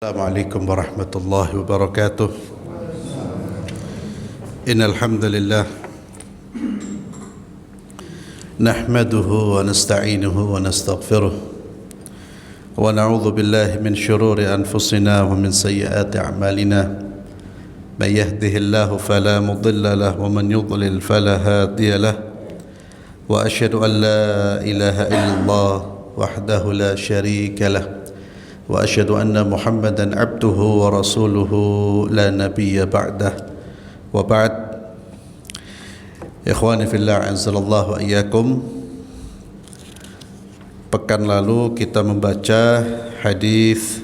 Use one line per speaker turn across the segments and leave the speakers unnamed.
Assalamualaikum warahmatullahi wabarakatuh. Innal hamdalillah nahmaduhu wa nasta'inuhu wa nastaghfiruh wa na'udzu billahi min shururi anfusina wa min sayyiati a'malina. Man yahdihillahu fala mudilla lahu wa man yudlil fala hadiya lahu. Wa asyhadu an la ilaha illallah wahdahu la syarika lahu. وأشهد أن محمدًا عبده ورسوله لا نبي بعده وبعد. Ikhwani fillah, anzalallahu iyyakum. Pekan lalu kita membaca hadis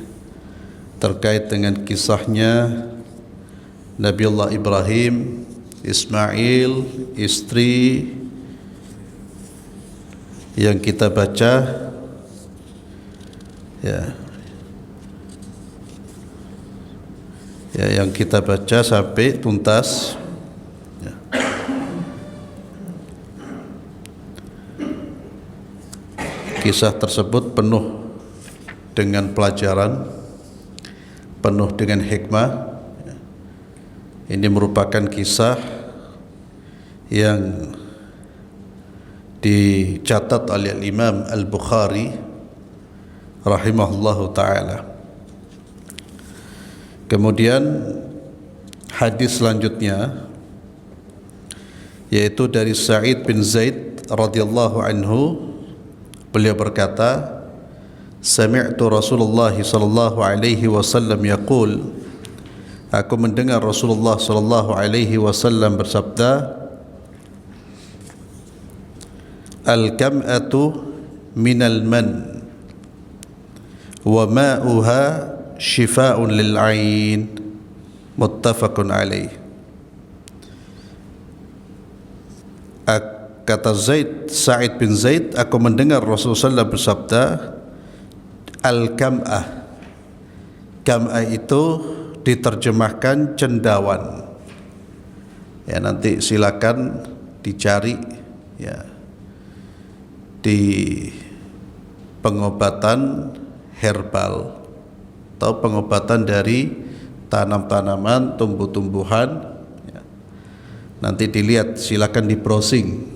terkait dengan kisahnya Nabiullah Ibrahim, Ismail, istri yang kita baca yang kita baca sampai tuntas. Kisah tersebut penuh dengan pelajaran, penuh dengan hikmah. Ini merupakan kisah yang dicatat oleh Imam Al-Bukhari rahimahullahu ta'ala. Kemudian hadis selanjutnya yaitu dari Sa'id bin Zaid radhiyallahu anhu, beliau berkata, sami'tu Rasulullah sallallahu alaihi wasallam yaqul, aku mendengar Rasulullah sallallahu alaihi wasallam bersabda, al-kam'atu minal man wa ma'uha syifa'un lil 'ain, muttafaqun alaih. Kata Sa'id bin Zaid, aku mendengar Rasulullah bersabda, al-kam'ah. Kam'ah itu diterjemahkan cendawan. Ya, nanti silakan dicari ya di pengobatan herbal atau pengobatan dari tanam-tanaman, tumbuh-tumbuhan. Nanti dilihat, silakan di browsing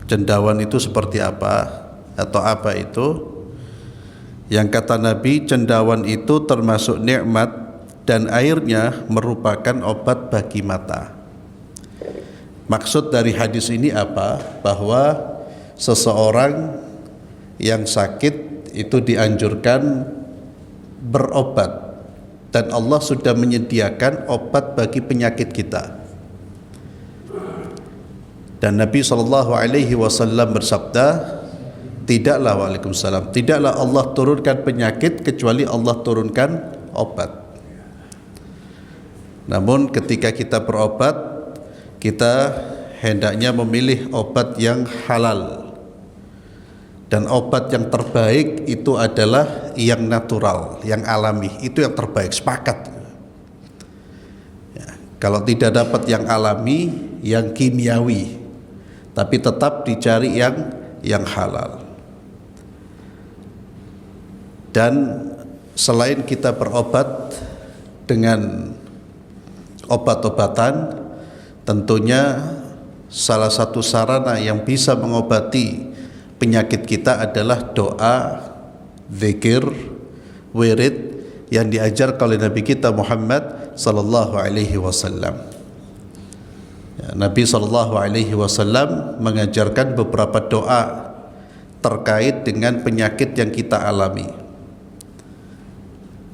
cendawan itu seperti apa atau apa itu. Yang kata Nabi, cendawan itu termasuk nikmat dan airnya merupakan obat bagi mata. Maksud dari hadis ini apa? Bahwa seseorang yang sakit itu dianjurkan berobat, dan Allah sudah menyediakan obat bagi penyakit kita. Dan Nabi SAW bersabda, tidaklah Allah turunkan penyakit kecuali Allah turunkan obat. Namun ketika kita berobat, kita hendaknya memilih obat yang halal. Dan obat yang terbaik itu adalah yang natural, yang alami. Itu yang terbaik, sepakat. Ya, kalau tidak dapat yang alami, yang kimiawi, tapi tetap dicari yang halal. Dan selain kita berobat dengan obat-obatan, tentunya salah satu sarana yang bisa mengobati penyakit kita adalah doa, zikir, wirid yang diajarkan oleh Nabi kita Muhammad sallallahu alaihi wasallam. Nabi sallallahu alaihi wasallam mengajarkan beberapa doa terkait dengan penyakit yang kita alami.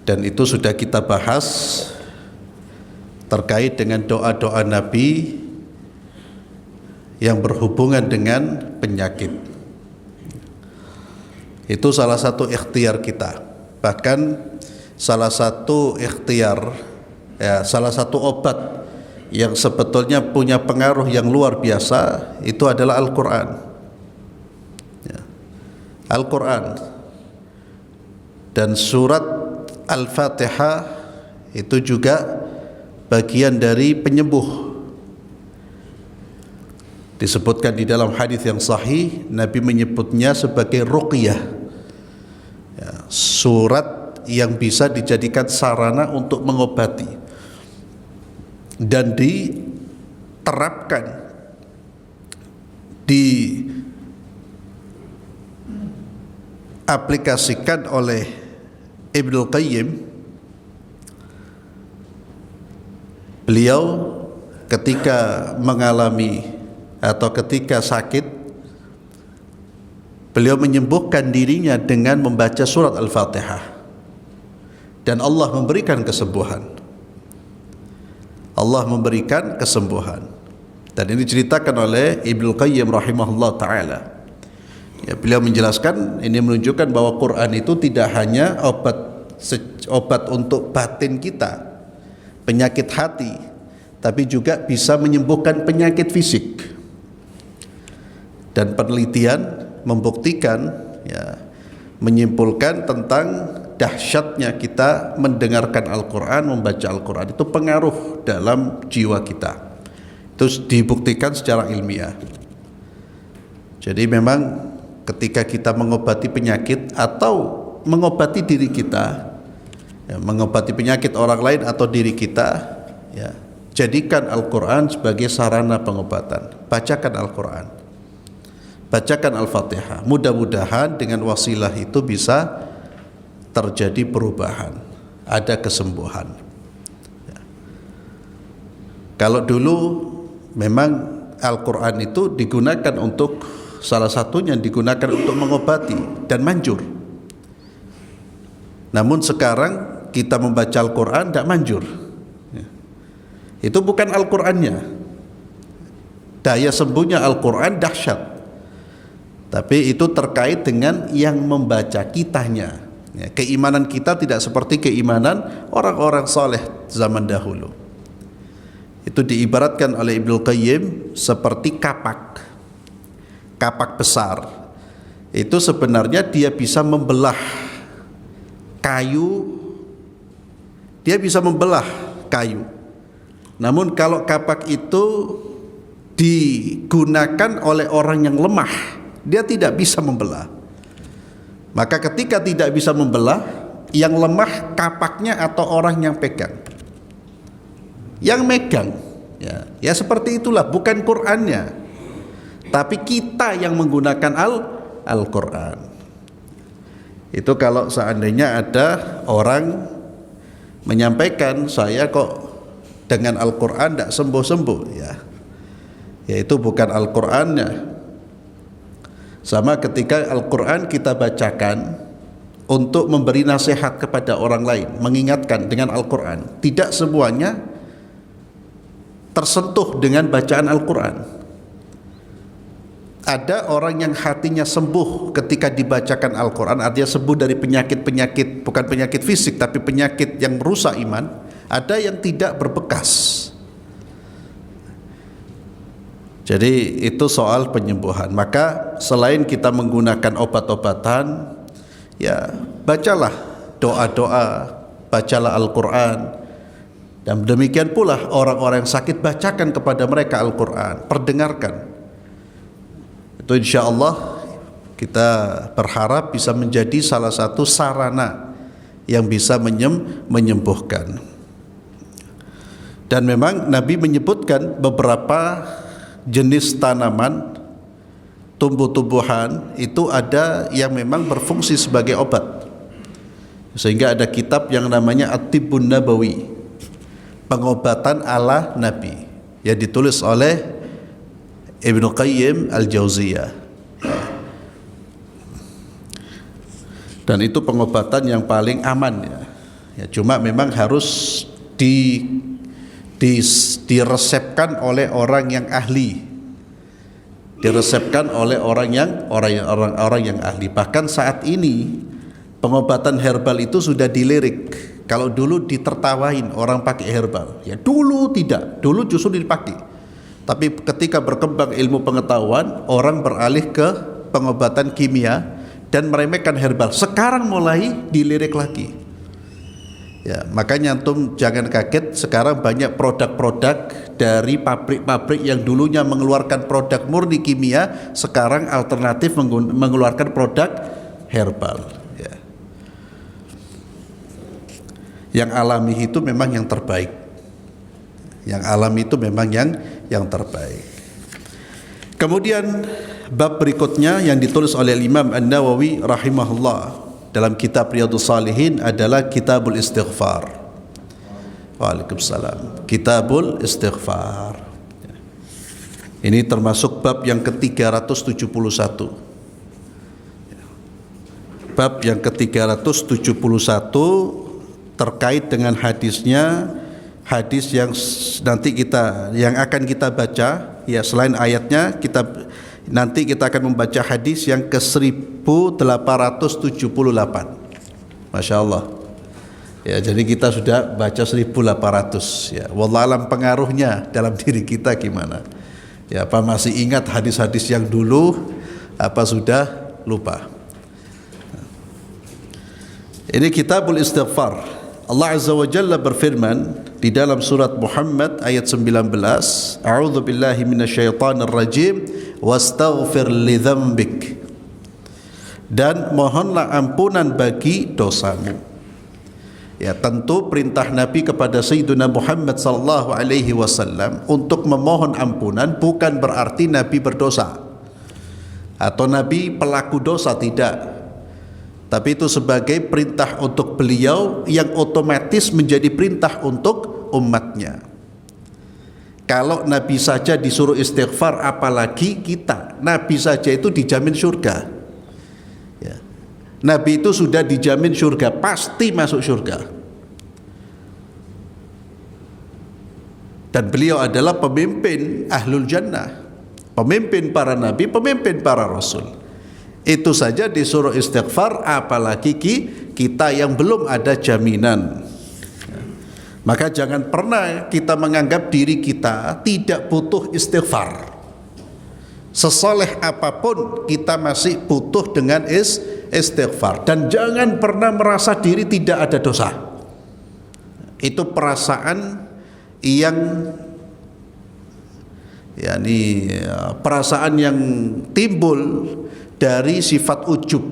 Dan itu sudah kita bahas terkait dengan doa-doa Nabi yang berhubungan dengan penyakit. Itu salah satu ikhtiar kita. Bahkan salah satu ikhtiar, salah satu obat yang sebetulnya punya pengaruh yang luar biasa itu adalah Al-Quran. Al-Quran dan surat Al-Fatihah itu juga bagian dari penyembuh. Disebutkan di dalam hadis yang sahih, Nabi menyebutnya sebagai ruqyah. Surat yang bisa dijadikan sarana untuk mengobati dan diterapkan, diaplikasikan oleh Ibnul Qayyim. Beliau ketika mengalami atau ketika sakit, beliau menyembuhkan dirinya dengan membaca surat Al-Fatihah, dan Allah memberikan kesembuhan. Allah memberikan kesembuhan. Dan ini diceritakan oleh Ibnul Qayyim rahimahullah ta'ala. Ya, beliau menjelaskan, ini menunjukkan bahwa Quran itu tidak hanya obat untuk batin kita, penyakit hati, tapi juga bisa menyembuhkan penyakit fisik. Dan penelitian membuktikan, ya, menyimpulkan tentang dahsyatnya kita mendengarkan Al-Quran, membaca Al-Quran, itu pengaruh dalam jiwa kita. Itu dibuktikan secara ilmiah. Jadi memang ketika kita mengobati penyakit atau mengobati diri kita, ya, mengobati penyakit orang lain atau diri kita, ya, jadikan Al-Quran sebagai sarana pengobatan. Bacakan Al-Quran, bacakan Al-Fatihah. Mudah-mudahan dengan wasilah itu bisa terjadi perubahan, ada kesembuhan. Ya. Kalau dulu memang Al-Quran itu digunakan untuk, salah satunya digunakan untuk mengobati dan manjur. Namun sekarang kita membaca Al-Quran tidak manjur. Ya. Itu bukan Al-Qurannya. Daya sembuhnya Al-Quran dahsyat, tapi itu terkait dengan yang membaca kitanya. Ya, keimanan kita tidak seperti keimanan orang-orang saleh zaman dahulu. Itu diibaratkan oleh Ibnul Qayyim seperti kapak besar. Itu sebenarnya dia bisa membelah kayu, namun kalau kapak itu digunakan oleh orang yang lemah, dia tidak bisa membelah. Maka ketika tidak bisa membelah, yang lemah kapaknya atau orang yang pegang. Yang megang, ya seperti itulah, bukan Qur'annya, tapi kita yang menggunakan Al-Quran. Itu kalau seandainya ada orang menyampaikan, saya kok dengan Al-Quran tidak sembuh-sembuh, ya itu bukan Al-Qurannya. Sama ketika Al-Quran kita bacakan untuk memberi nasihat kepada orang lain, mengingatkan dengan Al-Quran, tidak semuanya tersentuh dengan bacaan Al-Quran. Ada orang yang hatinya sembuh ketika dibacakan Al-Quran, artinya sembuh dari penyakit-penyakit, bukan penyakit fisik tapi penyakit yang merusak iman. Ada yang tidak berbekas. Jadi itu soal penyembuhan. Maka selain kita menggunakan obat-obatan, ya bacalah doa-doa, bacalah Al-Quran. Dan demikian pula orang-orang yang sakit, bacakan kepada mereka Al-Quran, perdengarkan. Itu insya Allah kita berharap bisa menjadi salah satu sarana yang bisa menyembuhkan. Dan memang Nabi menyebutkan beberapa jenis tanaman, tumbuh-tumbuhan itu ada yang memang berfungsi sebagai obat. Sehingga ada kitab yang namanya At-Tibbun Nabawi, pengobatan ala Nabi, yang ditulis oleh Ibnu Qayyim Al-Jauziyah. Dan itu pengobatan yang paling aman, ya cuma memang harus diresepkan oleh orang yang ahli, diresepkan oleh orang yang ahli. Bahkan saat ini pengobatan herbal itu sudah dilirik. Kalau dulu ditertawain orang pakai herbal, ya dulu tidak, dulu justru dipakai. Tapi ketika berkembang ilmu pengetahuan, orang beralih ke pengobatan kimia dan meremehkan herbal. Sekarang mulai dilirik lagi. Ya, makanya antum jangan kaget, sekarang banyak produk-produk dari pabrik-pabrik yang dulunya mengeluarkan produk murni kimia, sekarang alternatif mengeluarkan produk herbal. Ya. Yang alami itu memang yang terbaik. Yang alami itu memang yang terbaik. Kemudian bab berikutnya yang ditulis oleh Imam An-Nawawi rahimahullah dalam kitab Riyadhus Shalihin adalah Kitabul Istighfar. Waalaikumsalam. Kitabul Istighfar. Ini termasuk bab yang ke-371. Bab yang ke-371 terkait dengan hadisnya, hadis yang nanti yang akan kita baca, ya selain ayatnya nanti kita akan membaca hadis yang ke-1878. Masya Allah. Ya, jadi kita sudah baca 1800. Ya, wallahualam pengaruhnya dalam diri kita gimana? Ya, apa masih ingat hadis-hadis yang dulu? Apa sudah lupa? Ini Kitabul Istighfar. Allah Azza wa Jalla berfirman di dalam surat Muhammad ayat 19, A'udzu billahi minasyaitonir rajim, wastaghfir li dzambik. Dan mohonlah ampunan bagi dosamu. Ya, tentu perintah Nabi kepada Sayyidina Muhammad sallallahu alaihi wasallam untuk memohon ampunan bukan berarti Nabi berdosa atau Nabi pelaku dosa, tidak. Tapi itu sebagai perintah untuk beliau yang otomatis menjadi perintah untuk umatnya. Kalau Nabi saja disuruh istighfar, apalagi kita. Nabi saja itu dijamin surga. Ya. Nabi itu sudah dijamin surga, pasti masuk surga. Dan beliau adalah pemimpin ahlul jannah, pemimpin para nabi, pemimpin para rasul. Itu saja disuruh istighfar, apalagi kita yang belum ada jaminan. Maka jangan pernah kita menganggap diri kita tidak butuh istighfar. Sesoleh apapun kita masih butuh dengan istighfar. Dan jangan pernah merasa diri tidak ada dosa. Itu perasaan yang perasaan yang timbul dari sifat ujub.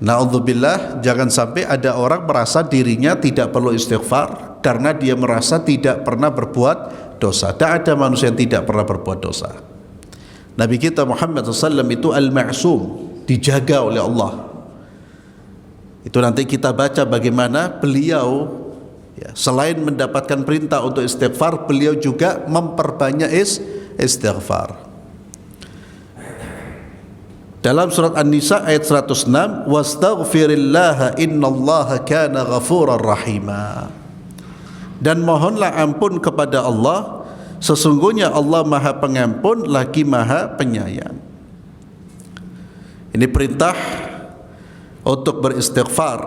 Na'udzubillah, jangan sampai ada orang merasa dirinya tidak perlu istighfar karena dia merasa tidak pernah berbuat dosa. Tidak ada manusia yang tidak pernah berbuat dosa. Nabi kita Muhammad SAW itu al-ma'sum, dijaga oleh Allah. Itu nanti kita baca bagaimana beliau selain mendapatkan perintah untuk istighfar, beliau juga memperbanyak istighfar. Dalam surat An-Nisa ayat 106, wastaghfirillaha innallaha kana ghafurar rahima. Dan mohonlah ampun kepada Allah, sesungguhnya Allah Maha Pengampun lagi Maha Penyayang. Ini perintah untuk beristighfar.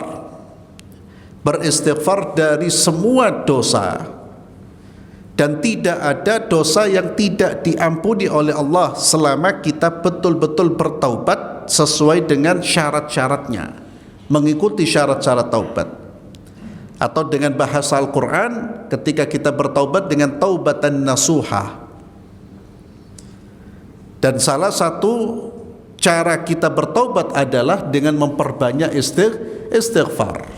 Beristighfar dari semua dosa. Dan tidak ada dosa yang tidak diampuni oleh Allah selama kita betul-betul bertaubat sesuai dengan syarat-syaratnya, mengikuti syarat-syarat taubat. Atau dengan bahasa Al-Quran, ketika kita bertaubat dengan taubatan nasuha. Dan salah satu cara kita bertaubat adalah dengan memperbanyak istighfar.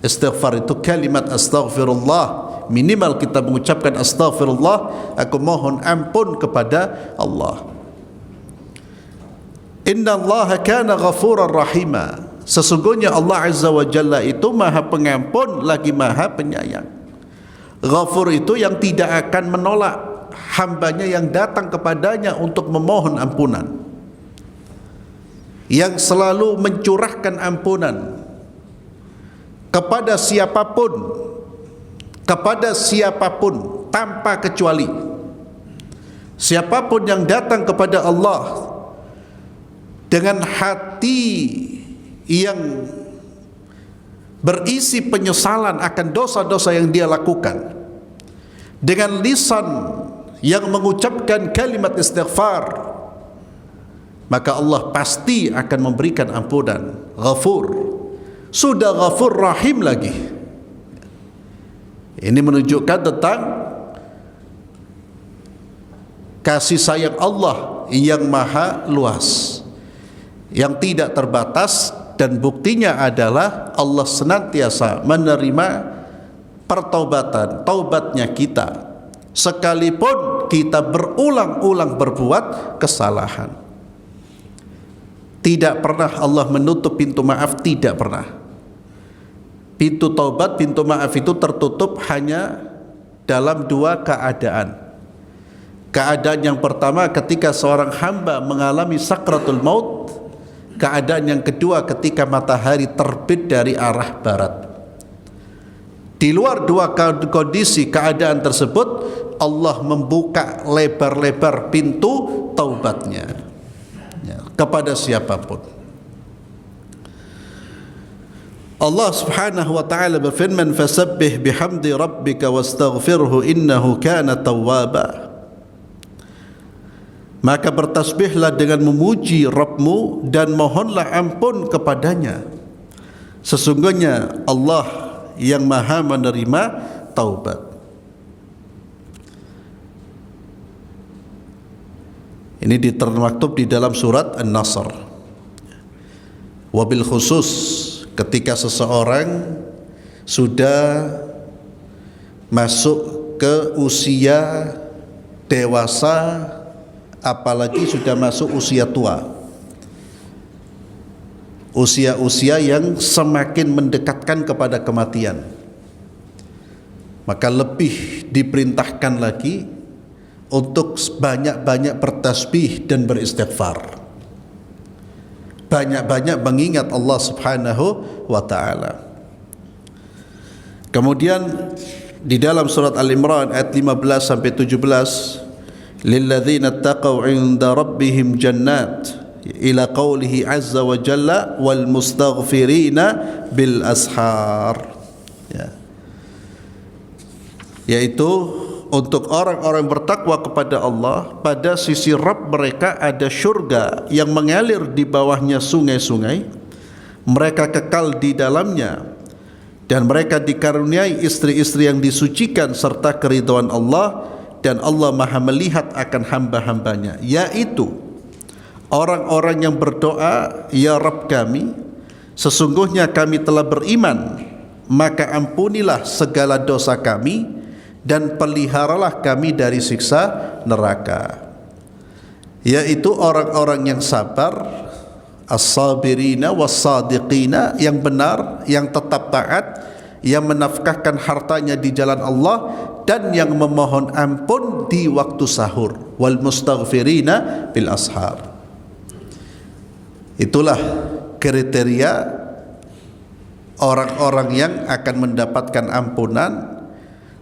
Istighfar itu kalimat astaghfirullah. Minimal kita mengucapkan astaghfirullah, aku mohon ampun kepada Allah. Innallaha kana ghafurar rahima. Sesungguhnya Allah Azza wa Jalla itu Maha Pengampun lagi Maha Penyayang. Ghafur itu yang tidak akan menolak hambanya yang datang kepadanya untuk memohon ampunan, yang selalu mencurahkan ampunan kepada siapapun tanpa kecuali. Siapapun yang datang kepada Allah dengan hati yang berisi penyesalan akan dosa-dosa yang dia lakukan, dengan lisan yang mengucapkan kalimat istighfar, maka Allah pasti akan memberikan ampunan. Ghafur, sudah Ghafur Rahim lagi. Ini menunjukkan tentang kasih sayang Allah yang maha luas, yang tidak terbatas dan buktinya adalah Allah senantiasa menerima pertaubatan, taubatnya kita sekalipun kita berulang-ulang berbuat kesalahan. Tidak pernah Allah menutup pintu maaf, tidak pernah. Pintu taubat, pintu maaf itu tertutup hanya dalam dua keadaan. Keadaan yang pertama ketika seorang hamba mengalami sakratul maut. Keadaan yang kedua ketika matahari terbit dari arah barat. Di luar dua kondisi keadaan tersebut, Allah membuka lebar-lebar pintu taubatnya kepada siapapun. Allah Subhanahu wa taala berfirman, "Fasabbih bihamdi rabbika wastaghfirhu innahu kana tawwaba." Maka bertasbihlah dengan memuji Rabbmu dan mohonlah ampun kepadanya. Sesungguhnya Allah yang maha menerima taubat. Ini termaktub di dalam surat An-Nasr. Wabil khusus ketika seseorang sudah masuk ke usia dewasa, apalagi sudah masuk usia tua, usia-usia yang semakin mendekatkan kepada kematian, maka lebih diperintahkan lagi untuk banyak-banyak bertasbih dan beristighfar, banyak-banyak mengingat Allah Subhanahu wa ta'ala. Kemudian di dalam surat Al-Imran ayat 15 sampai 17, lilladzina taqaw 'inda rabbihim jannat, ila qawlihi azza wa jalla wal mustaghfirina bil ashar, yaitu untuk orang-orang bertakwa kepada Allah, pada sisi Rabb mereka ada syurga yang mengalir di bawahnya sungai-sungai, mereka kekal di dalamnya, dan mereka dikaruniai istri-istri yang disucikan serta keridhaan Allah, dan Allah maha melihat akan hamba-hambanya, yaitu orang-orang yang berdoa, ya Rabb kami, sesungguhnya kami telah beriman, maka ampunilah segala dosa kami dan peliharalah kami dari siksa neraka. Yaitu orang-orang yang sabar, as-sabirina was-sadiqina, yang benar, yang tetap taat, yang menafkahkan hartanya di jalan Allah, dan yang memohon ampun di waktu sahur, wal mustaghfirina bil ashar. Itulah kriteria orang-orang yang akan mendapatkan ampunan,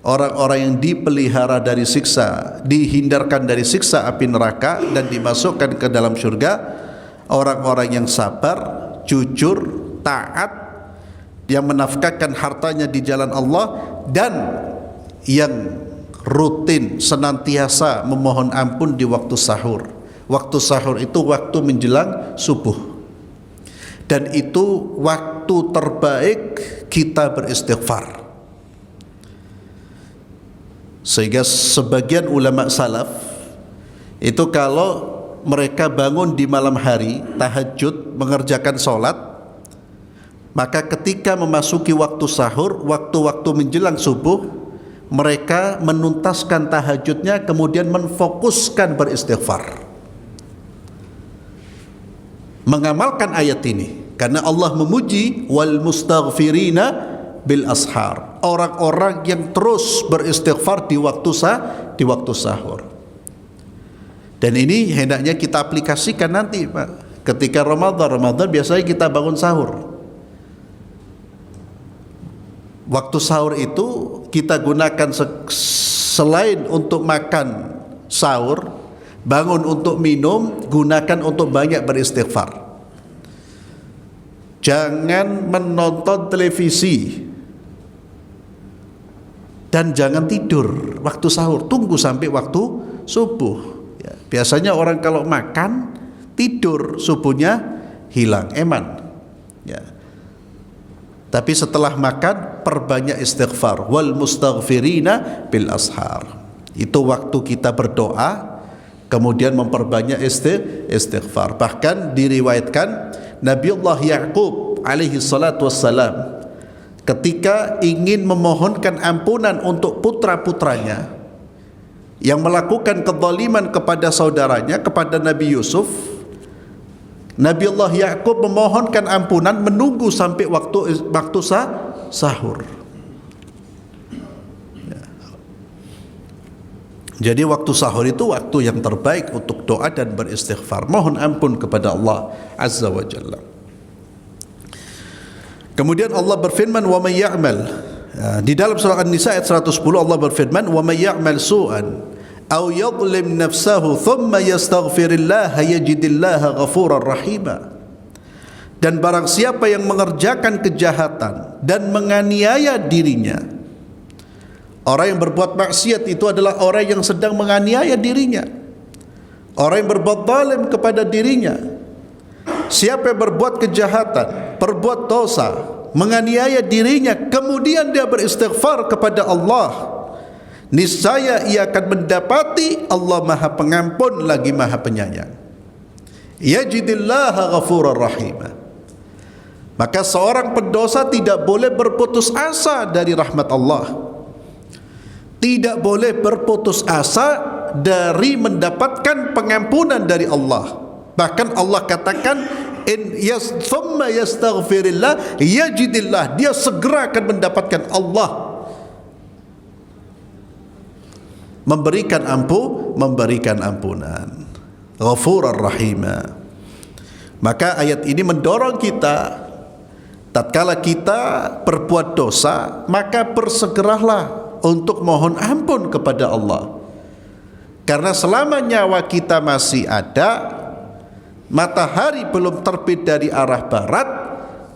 orang-orang yang dipelihara dari siksa, dihindarkan dari siksa api neraka dan dimasukkan ke dalam surga, orang-orang yang sabar, jujur, taat, yang menafkahkan hartanya di jalan Allah, dan yang rutin senantiasa memohon ampun di waktu sahur. Waktu sahur itu waktu menjelang subuh, dan itu waktu terbaik kita beristighfar. Sehingga sebagian ulama salaf itu kalau mereka bangun di malam hari tahajud mengerjakan sholat, maka ketika memasuki waktu sahur, waktu-waktu menjelang subuh, mereka menuntaskan tahajudnya, kemudian menfokuskan beristighfar, mengamalkan ayat ini, karena Allah memuji wal mustaghfirina bil ashar, orang-orang yang terus beristighfar di waktu sahur. Dan ini hendaknya kita aplikasikan nanti, Pak. Ketika Ramadan biasanya kita bangun sahur. Waktu sahur itu kita gunakan selain untuk makan sahur, bangun untuk minum, gunakan untuk banyak beristighfar. Jangan menonton televisi dan jangan tidur waktu sahur, tunggu sampai waktu subuh. Ya, biasanya orang kalau makan tidur, subuhnya hilang eman. Ya. Tapi setelah makan perbanyak istighfar, wal mustaghfirina bil ashar. Itu waktu kita berdoa, kemudian memperbanyak istighfar. Bahkan diriwayatkan Nabiullah Ya'qub alaihi salatu wassalam ketika ingin memohonkan ampunan untuk putra-putranya yang melakukan kezaliman kepada saudaranya, kepada Nabi Yusuf, Nabi Allah Ya'qub memohonkan ampunan menunggu sampai waktu sahur. Jadi waktu sahur itu waktu yang terbaik untuk doa dan beristighfar, mohon ampun kepada Allah Azza wa Jalla. Kemudian Allah berfirman, wa may ya'mal, di dalam surah An-Nisa ayat 110 Allah berfirman, wa may ya'mal su'an aw yadhlim nafsahu thumma yastaghfirillaha yajidillaha ghafurar rahima. Dan barang siapa yang mengerjakan kejahatan dan menganiaya dirinya, orang yang berbuat maksiat itu adalah orang yang sedang menganiaya dirinya, orang yang berbuat zalim kepada dirinya. Siapa yang berbuat kejahatan, berbuat dosa, menganiaya dirinya, kemudian dia beristighfar kepada Allah, niscaya ia akan mendapati Allah Maha Pengampun lagi Maha Penyayang. Yajidillaha ghafurar rahimah. Maka seorang pendosa tidak boleh berputus asa dari rahmat Allah, tidak boleh berputus asa dari mendapatkan pengampunan dari Allah. Bahkan Allah katakan, thumma yastaghfirillah yajidillah, dia segera akan mendapatkan Allah memberikan ampunan, Ghafurar Rahimah. Maka ayat ini mendorong kita, tatkala kita berbuat dosa, maka bersegeralah untuk mohon ampun kepada Allah. Karena selama nyawa kita masih ada, matahari belum terbit dari arah barat,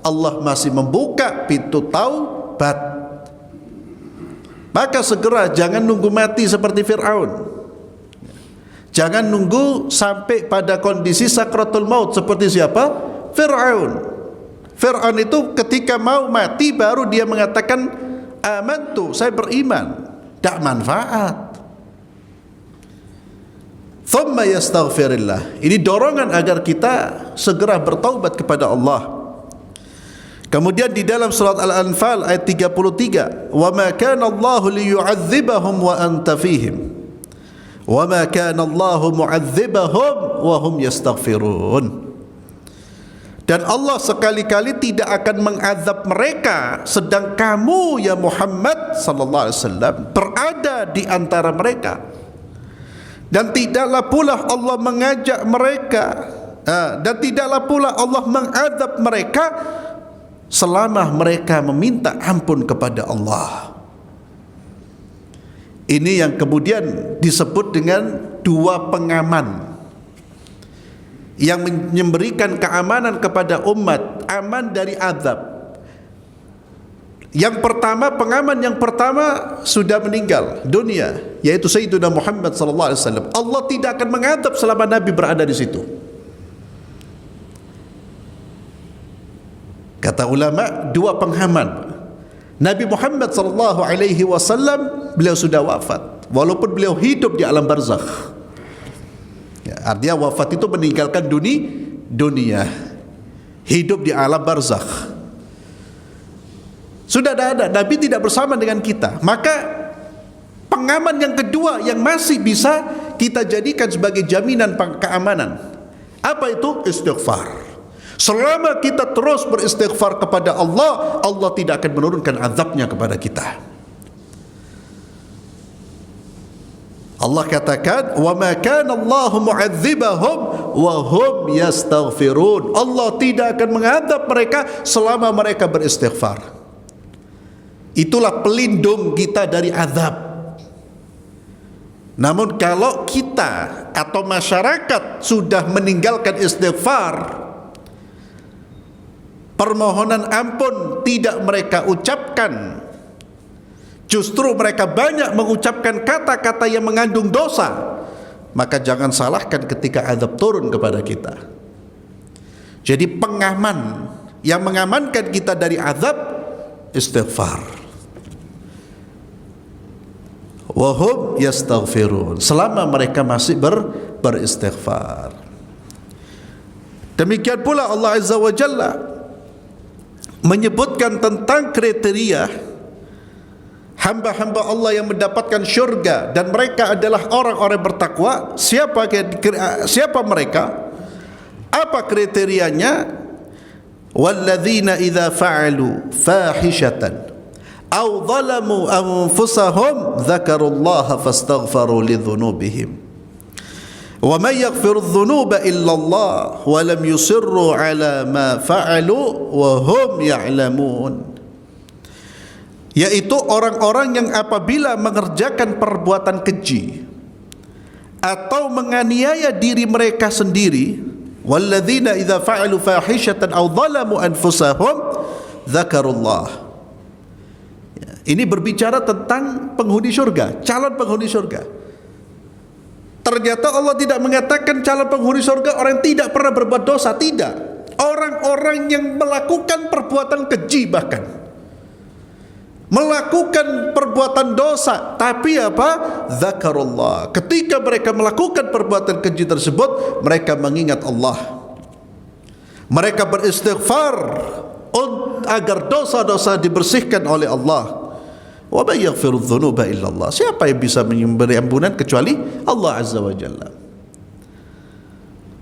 Allah masih membuka pintu taubat. Maka segera, jangan nunggu mati seperti Fir'aun, jangan nunggu sampai pada kondisi sakratul maut seperti siapa? Fir'aun. Fir'aun itu ketika mau mati baru dia mengatakan amantu, saya beriman. Tak manfaat. Thumma yastaghfirillah. Ini dorongan agar kita segera bertaubat kepada Allah. Kemudian di dalam surat Al-Anfal ayat 33, wa ma kana Allahu liyu'adzibahum wa anta fihim wa ma kana Allahu mu'adzibahum wa hum yastaghfirun. Dan Allah sekali-kali tidak akan mengazab mereka sedang kamu ya Muhammad sallallahu alaihi wasallam berada di antara mereka. Dan tidaklah pula Allah mengajak mereka, dan tidaklah pula Allah mengazab mereka selama mereka meminta ampun kepada Allah. Ini yang kemudian disebut dengan dua pengaman yang memberikan keamanan kepada umat, aman dari azab. Yang pertama, pengaman yang pertama sudah meninggal dunia, yaitu Sayyidina Muhammad sallallahu alaihi wasallam. Allah tidak akan mengadab selama Nabi berada di situ. Kata ulama, dua pengaman. Nabi Muhammad sallallahu alaihi wasallam beliau sudah wafat, walaupun beliau hidup di alam barzakh. Ya, artinya wafat itu meninggalkan dunia, hidup di alam barzakh. Sudah ada, Nabi tidak bersama dengan kita. Maka pengaman yang kedua yang masih bisa kita jadikan sebagai jaminan keamanan, apa itu? Istighfar. Selama kita terus beristighfar kepada Allah, Allah tidak akan menurunkan azabnya kepada kita. Allah katakan, wa ma kana Allahu mu'adzibahum wa hum yastaghfirun. Allah tidak akan mengadab mereka selama mereka beristighfar. Itulah pelindung kita dari azab. Namun kalau kita atau masyarakat sudah meninggalkan istighfar, permohonan ampun tidak mereka ucapkan, justru mereka banyak mengucapkan kata-kata yang mengandung dosa, maka jangan salahkan ketika azab turun kepada kita. Jadi pengaman yang mengamankan kita dari azab, istighfar. Wahum yastaghfirun, selama mereka masih beristighfar. Demikian pula Allah Azza wa Jalla menyebutkan tentang kriteria hamba-hamba Allah yang mendapatkan syurga dan mereka adalah orang-orang bertakwa. Siapa mereka? Apa kriterianya? Walladzina idza fa'alu fahishatan aw zalamu anfusahum dzakarullaha fastaghfaru lidzunubihim wa may yaghfiru dzunuba illa Allah wa lam yusirru ala ma fa'alu wa hum ya'lamun. Yaitu orang-orang yang apabila mengerjakan perbuatan keji atau menganiaya diri mereka sendiri, walladzina idza fa'alu fahishatan aw zalamu anfusahum dzakarullah. Ini berbicara tentang penghuni surga, calon penghuni surga. Ternyata Allah tidak mengatakan calon penghuni surga orang yang tidak pernah berbuat dosa, tidak. Orang-orang yang melakukan perbuatan keji, bahkan melakukan perbuatan dosa, tapi apa? Zakarullah. Ketika mereka melakukan perbuatan keji tersebut, mereka mengingat Allah. Mereka beristighfar agar dosa-dosa dibersihkan oleh Allah. Wa may yaghfiru dzunuba illa Allah. Siapa yang bisa memberi ampunan kecuali Allah Azza wa Jalla.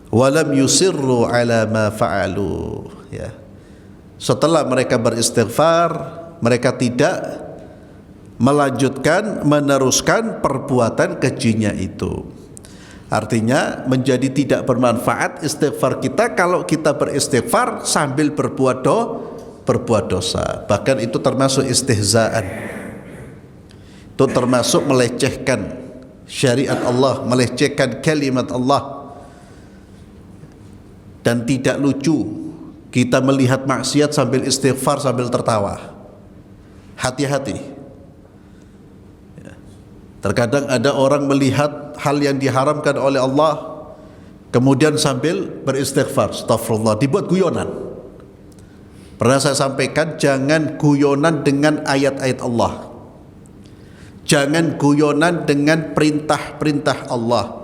Wa lam yusirru ala ma fa'alu. Ya. Setelah mereka beristighfar, mereka tidak meneruskan perbuatan kejinya itu. Artinya menjadi tidak bermanfaat istighfar kita kalau kita beristighfar sambil berbuat dosa. Bahkan itu termasuk istihzaan. Itu termasuk melecehkan syariat Allah, melecehkan kalimat Allah. Dan tidak lucu kita melihat maksiat sambil istighfar sambil tertawa. Hati-hati. Terkadang ada orang melihat hal yang diharamkan oleh Allah kemudian sambil beristighfar, astagfirullah, dibuat guyonan. Pernah saya sampaikan, jangan guyonan dengan ayat-ayat Allah, jangan guyonan dengan perintah-perintah Allah,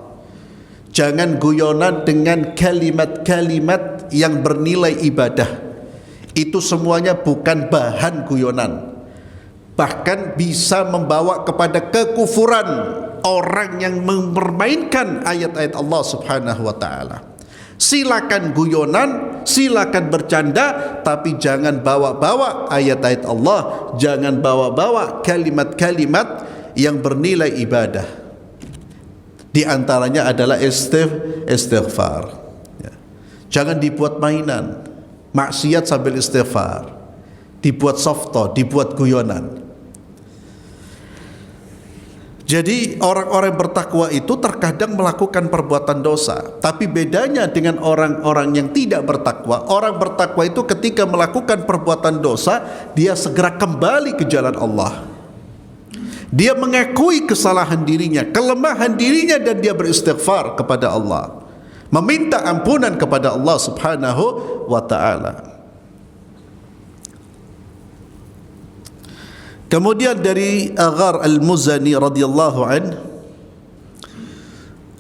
jangan guyonan dengan kalimat-kalimat yang bernilai ibadah. Itu semuanya bukan bahan guyonan, bahkan bisa membawa kepada kekufuran orang yang mempermainkan ayat-ayat Allah Subhanahu wa taala. Silakan guyonan, silakan bercanda, tapi jangan bawa-bawa ayat-ayat Allah, jangan bawa-bawa kalimat-kalimat yang bernilai ibadah. Di antaranya adalah istighfar. Jangan dibuat mainan, maksiat sambil istighfar, dibuat softo, dibuat guyonan. Jadi orang-orang bertakwa itu terkadang melakukan perbuatan dosa, tapi bedanya dengan orang-orang yang tidak bertakwa, orang bertakwa itu ketika melakukan perbuatan dosa, dia segera kembali ke jalan Allah. Dia mengakui kesalahan dirinya, kelemahan dirinya, dan dia beristighfar kepada Allah, meminta ampunan kepada Allah Subhanahu wa ta'ala. Kemudian dari Aghar al-Muzani radhiyallahu an,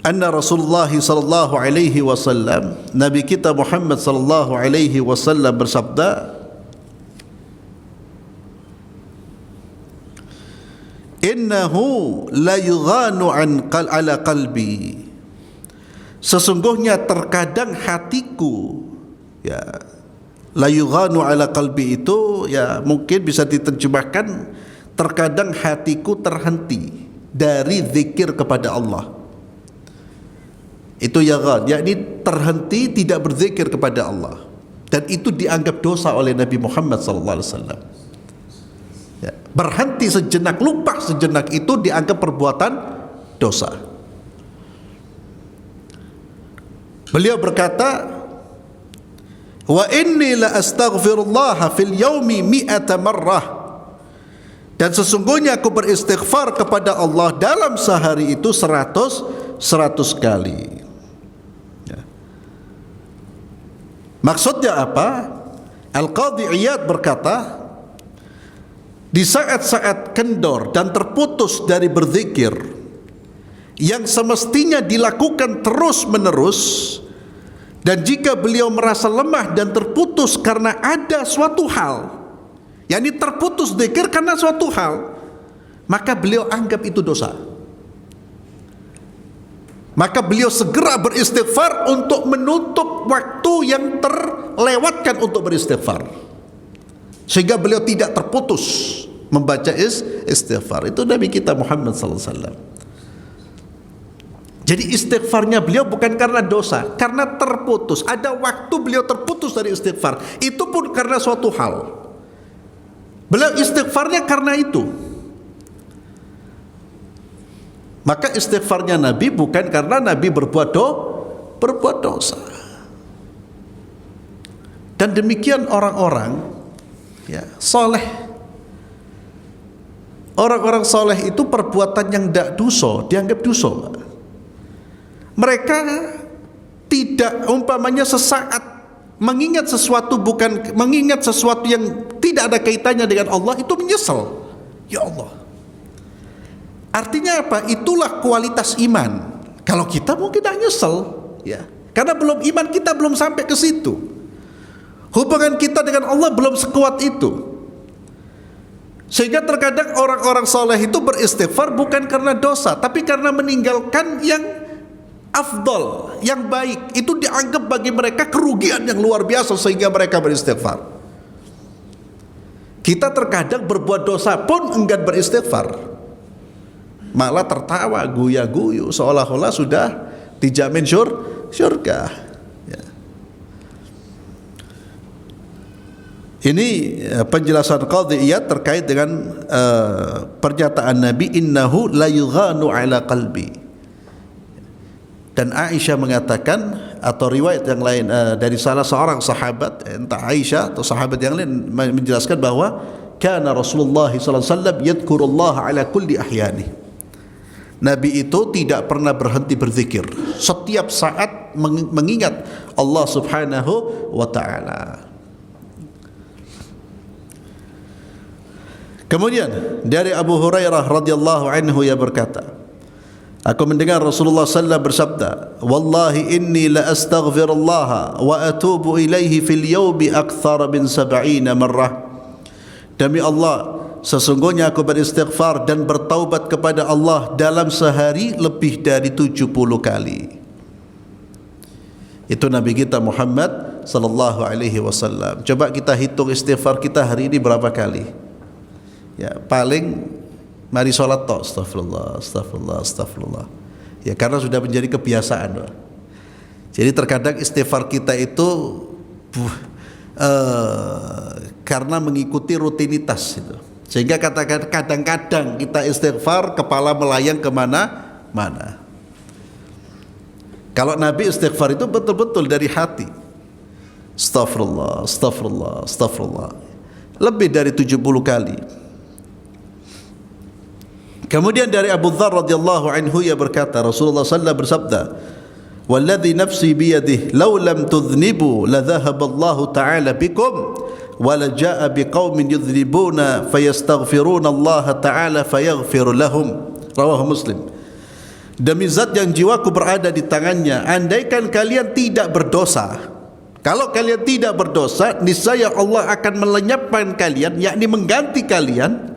anna Rasulullah sallallahu alaihi wasallam, Nabi kita Muhammad sallallahu alaihi wasallam bersabda, innahu la yughanu ala qalbi, sesungguhnya terkadang hatiku, ya, la yughanu ala qalbi itu ya mungkin bisa diterjemahkan terkadang hatiku terhenti dari zikir kepada Allah. Itu yaghan, yakni terhenti tidak berzikir kepada Allah, dan itu dianggap dosa oleh Nabi Muhammad sallallahu alaihi wasallam. Ya, berhenti sejenak, lupa sejenak, itu dianggap perbuatan dosa. Beliau berkata, wa inni la astaghfirullah fil yaumi mi'ata marrah, dan sesungguhnya aku beristighfar kepada Allah dalam sehari itu 100 kali. Ya. Maksudnya apa? Al-Qadhi Iyad berkata, di saat-saat kendor dan terputus dari berzikir yang semestinya dilakukan terus menerus, Dan jika beliau merasa lemah dan terputus karena ada suatu hal, yakni terputus zikir karena suatu hal, maka beliau anggap itu dosa. Maka beliau segera beristighfar untuk menutup waktu yang terlewatkan untuk beristighfar, sehingga beliau tidak terputus membaca istighfar. Itu Nabi kita Muhammad sallallahu alaihi wasallam. Jadi istighfarnya beliau bukan karena dosa, karena terputus. Ada waktu beliau terputus dari istighfar, itu pun karena suatu hal. Beliau istighfarnya karena itu. Maka istighfarnya Nabi bukan karena Nabi berbuat dosa. Dan demikian orang-orang ya soleh. Orang-orang soleh itu perbuatan yang tidak dosa dianggap dosa. Mereka tidak umpamanya sesaat mengingat sesuatu, bukan mengingat sesuatu yang tidak ada kaitannya dengan Allah, itu menyesal. Ya Allah. Artinya apa? Itulah kualitas iman. Kalau kita mungkin tidak nyesel, ya. Karena belum iman kita belum sampai ke situ. Hubungan kita dengan Allah belum sekuat itu. Sehingga terkadang orang-orang soleh itu beristighfar bukan karena dosa, tapi karena meninggalkan yang afdol, yang baik. Itu dianggap bagi mereka kerugian yang luar biasa sehingga mereka beristighfar. Kita terkadang berbuat dosa pun enggan beristighfar, malah tertawa guya-guyu seolah-olah sudah dijamin syurga. Ya. Ini penjelasan Qadhi Iyad terkait dengan pernyataan Nabi, innahu la yughanu ala qalbi. Dan Aisyah mengatakan, atau riwayat yang lain dari salah seorang sahabat, entah Aisyah atau sahabat yang lain, menjelaskan bahwa kana Rasulullah sallallahu alaihi wasallam yadhkurullah ala kulli ahyani. Nabi itu tidak pernah berhenti berzikir, setiap saat mengingat Allah Subhanahu wa taala. Kemudian dari Abu Hurairah radhiyallahu anhu, ia berkata, aku mendengar Rasulullah sallallahu alaihi wasallam bersabda, wallahi inni la astaghfirullah wa atubu ilaihi fil yawmi akthar min 70 marrah. Demi Allah, sesungguhnya aku beristighfar dan bertaubat kepada Allah dalam sehari lebih dari 70 kali. Itu Nabi kita Muhammad sallallahu alaihi wasallam. Coba kita hitung istighfar kita hari ini berapa kali? Ya, paling mari sholat toh, astagfirullah. Ya, karena sudah menjadi kebiasaan. Jadi terkadang istighfar kita itu karena mengikuti rutinitas itu. Sehingga kadang-kadang kita istighfar kepala melayang kemana-mana. Kalau Nabi istighfar itu betul-betul dari hati. Astagfirullah. Lebih dari 70 kali. Kemudian dari Abu Dzar radhiyallahu anhu, ia berkata, Rasulullah sallallahu bersabda, "Walladzi nafsi biyadihi law lam tudhnibu la dhahaba Allah ta'ala bikum wa la jaa'a biqaumin yudhnibuna fayastaghfiruna Allah ta'ala fayaghfir lahum." Rawahu Muslim. Demi zat yang jiwaku berada di tangannya, andaikan kalian tidak berdosa, kalau kalian tidak berdosa, niscaya Allah akan melenyapkan kalian, yakni mengganti kalian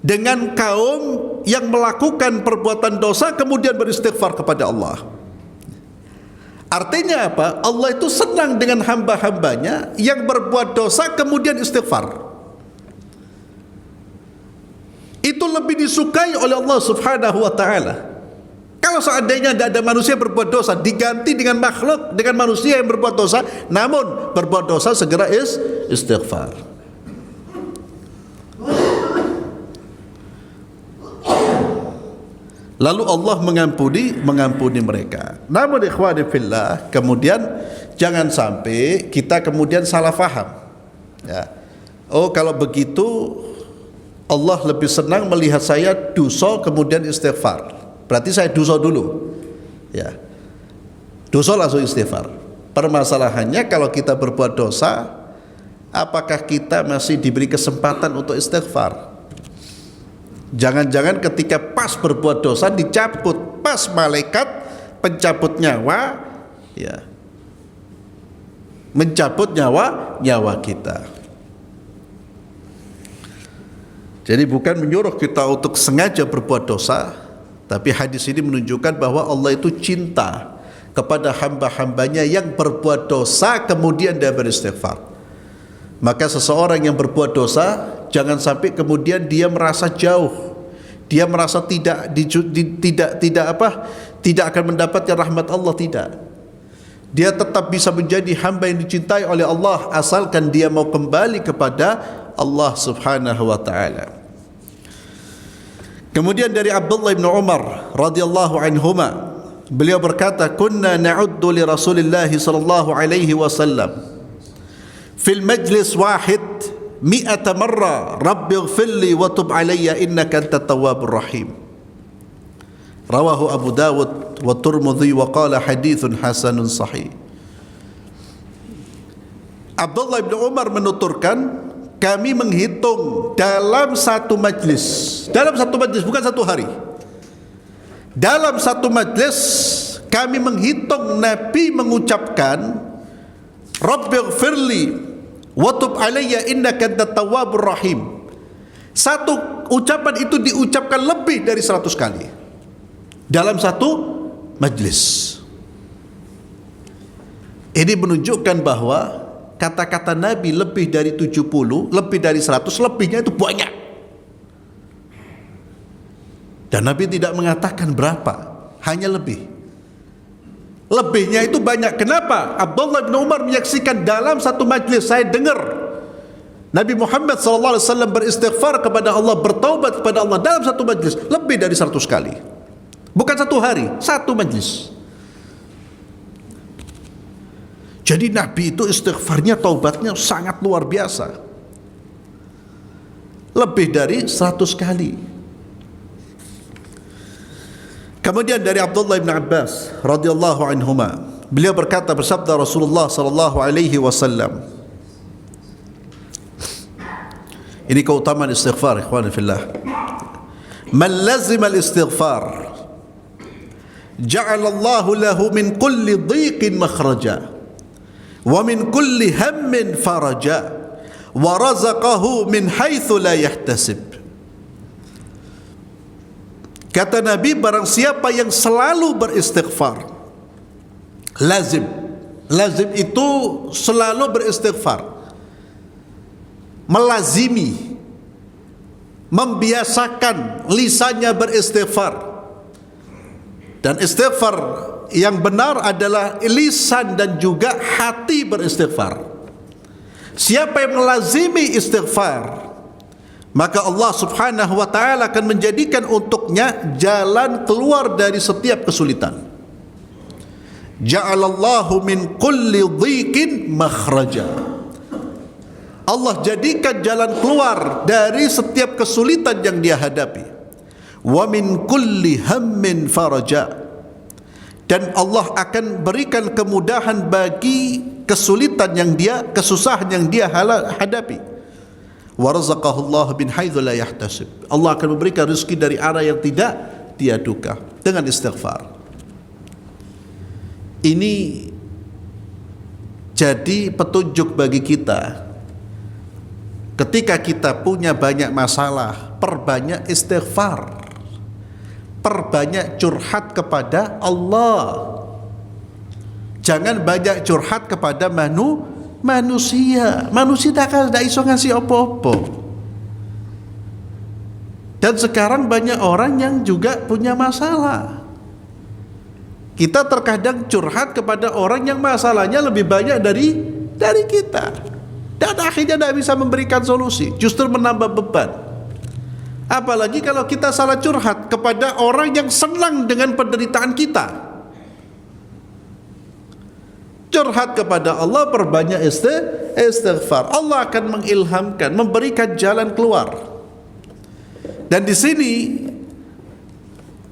dengan kaum yang melakukan perbuatan dosa kemudian beristighfar kepada Allah. Artinya apa? Allah itu senang dengan hamba-hambanya yang berbuat dosa kemudian istighfar. Itu lebih disukai oleh Allah Subhanahu wa taala. Kalau seandainya tidak ada manusia berbuat dosa, diganti dengan makhluk, dengan manusia yang berbuat dosa, namun berbuat dosa segera istighfar. Lalu Allah mengampuni mereka. Namun ikhwani fillah, kemudian jangan sampai kita kemudian salah faham. Ya. Oh, kalau begitu Allah lebih senang melihat saya dosa kemudian istighfar. Berarti saya dosa dulu. Ya. Dosa langsung istighfar. Permasalahannya kalau kita berbuat dosa, apakah kita masih diberi kesempatan untuk istighfar? Jangan-jangan ketika pas berbuat dosa dicabut, pas malaikat pencabut nyawa, ya, mencabut nyawa kita. Jadi bukan menyuruh kita untuk sengaja berbuat dosa, tapi hadis ini menunjukkan bahwa Allah itu cinta kepada hamba-hambanya yang berbuat dosa kemudian dia beristighfar. Maka seseorang yang berbuat dosa jangan sampai kemudian dia merasa jauh, dia merasa tidak akan mendapatkan rahmat Allah. Tidak, dia tetap bisa menjadi hamba yang dicintai oleh Allah asalkan dia mau kembali kepada Allah Subhanahu wa taala. Kemudian dari Abdullah bin Umar radhiyallahu anhuma, beliau berkata, kunna na'uddu li Rasulillah sallallahu alaihi wasallam fil majlis wahid 100 marra rabbi ighfirli wa tub alayya innaka antat tawwabur rahim. Rawahu Abu Dawud wa Tirmidzi wa qala haditsun hasanun sahih. Abdullah bin Umar menuturkan, kami menghitung dalam satu majlis, bukan satu hari, dalam satu majlis kami menghitung Nabi mengucapkan Rabbighfirli wa tub alayya innaka antat tawwabur rahim. Satu ucapan itu diucapkan lebih dari 100 kali dalam satu majlis. Ini menunjukkan bahwa kata-kata Nabi lebih dari 70, lebih dari 100, lebihnya itu banyak. Dan Nabi tidak mengatakan berapa, hanya lebih. Lebihnya itu banyak. Kenapa? Abdullah bin Umar menyaksikan dalam satu majlis, saya dengar Nabi Muhammad SAW beristighfar kepada Allah, bertaubat kepada Allah dalam satu majlis lebih dari 100 kali. Bukan satu hari, satu majlis. Jadi Nabi itu istighfarnya, taubatnya sangat luar biasa, lebih dari 100 kali. Kemudian dari Abdullah bin Abbas radhiyallahu anhuma, beliau berkata, bersabda Rasulullah sallallahu alaihi wasallam, ini keutamaan istighfar ikhwan fillah, man lazima al-istighfar ja'ala Allahu lahu min kulli dhiqin makhraja wa min kulli hammin faraja wa razaqahu min haitsu la yahtasib. Kata Nabi, barang siapa yang selalu beristighfar, lazim itu selalu beristighfar, melazimi, membiasakan lisannya beristighfar. Dan istighfar yang benar adalah lisan dan juga hati beristighfar. Siapa yang melazimi istighfar, maka Allah Subhanahu wa ta'ala akan menjadikan untuknya jalan keluar dari setiap kesulitan. Ja'alallahu min kulli dhiqin makhraja. Allah jadikan jalan keluar dari setiap kesulitan yang dia hadapi. Wa min kulli hammin faraja. Dan Allah akan berikan kemudahan bagi kesulitan yang dia, kesusahan yang dia hadapi. Warzaqahullah bin haitsu la yahtasib. Allah akan memberikan rezeki dari arah yang tidak dia duga dengan istighfar. Ini jadi petunjuk bagi kita. Ketika kita punya banyak masalah, perbanyak istighfar, perbanyak curhat kepada Allah. Jangan banyak curhat kepada manusia tak iso ngasih apa-apa. Dan sekarang banyak orang yang juga punya masalah. Kita terkadang curhat kepada orang yang masalahnya lebih banyak dari kita, dan akhirnya tidak bisa memberikan solusi, justru menambah beban. Apalagi kalau kita salah curhat kepada orang yang senang dengan penderitaan kita. Curhat kepada Allah, perbanyak istighfar. Allah akan mengilhamkan, memberikan jalan keluar. Dan di sini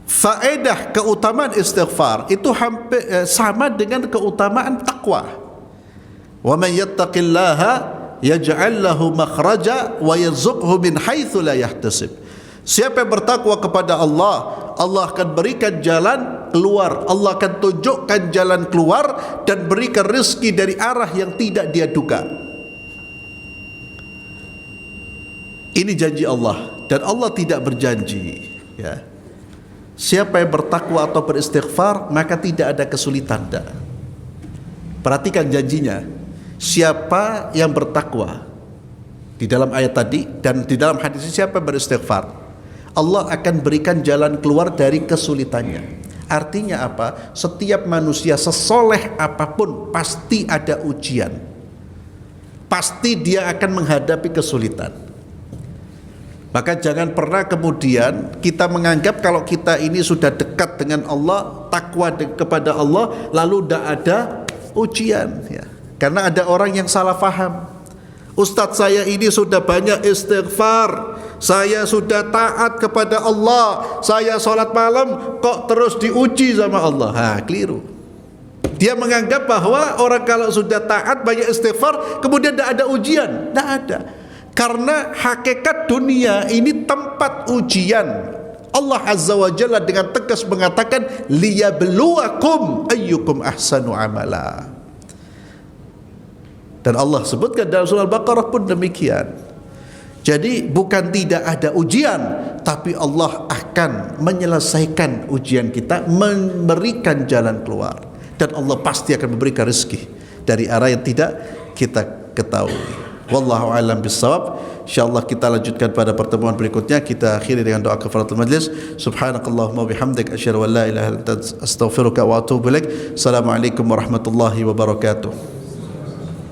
faedah keutamaan istighfar itu hampir sama dengan keutamaan takwa. Wa man yattaqillaha yaj'al lahu makhraja wa yarzuqhu min haitsu la yahtasib. Siapa yang bertakwa kepada Allah, Allah akan berikan jalan keluar. Allah akan tunjukkan jalan keluar dan berikan rezeki dari arah yang tidak dia duga. Ini janji Allah, dan Allah tidak berjanji, ya, siapa yang bertakwa atau beristighfar maka tidak ada kesulitan. Perhatikan janjinya, siapa yang bertakwa di dalam ayat tadi dan di dalam hadis ini, siapa yang beristighfar, Allah akan berikan jalan keluar dari kesulitannya. Artinya apa? Setiap manusia sesoleh apapun pasti ada ujian, pasti dia akan menghadapi kesulitan. Maka jangan pernah kemudian kita menganggap kalau kita ini sudah dekat dengan Allah, takwa kepada Allah, lalu tidak ada ujian, ya. Karena ada orang yang salah faham. Ustadz, saya ini sudah banyak istighfar, saya sudah taat kepada Allah, saya sholat malam, kok terus diuji sama Allah. Keliru. Dia menganggap bahwa orang kalau sudah taat, banyak istighfar, kemudian tidak ada ujian. Tidak ada. Karena hakikat dunia ini tempat ujian. Allah Azza wa Jalla dengan tegas mengatakan liyabluwakum ayyukum ahsanu amala. Dan Allah sebutkan dalam surah Al-Baqarah pun demikian. Jadi bukan tidak ada ujian, tapi Allah akan menyelesaikan ujian kita, memberikan jalan keluar, dan Allah pasti akan memberikan rezeki dari arah yang tidak kita ketahui. Wallahu a'lam bissawab. Insyaallah kita lanjutkan pada pertemuan berikutnya. Kita akhiri dengan doa kafaratul majlis. Subhanakallahumma bihamdik asyhadu an la ilaha illa anta astaghfiruka wa atubu ilaik. Assalamualaikum warahmatullahi wabarakatuh.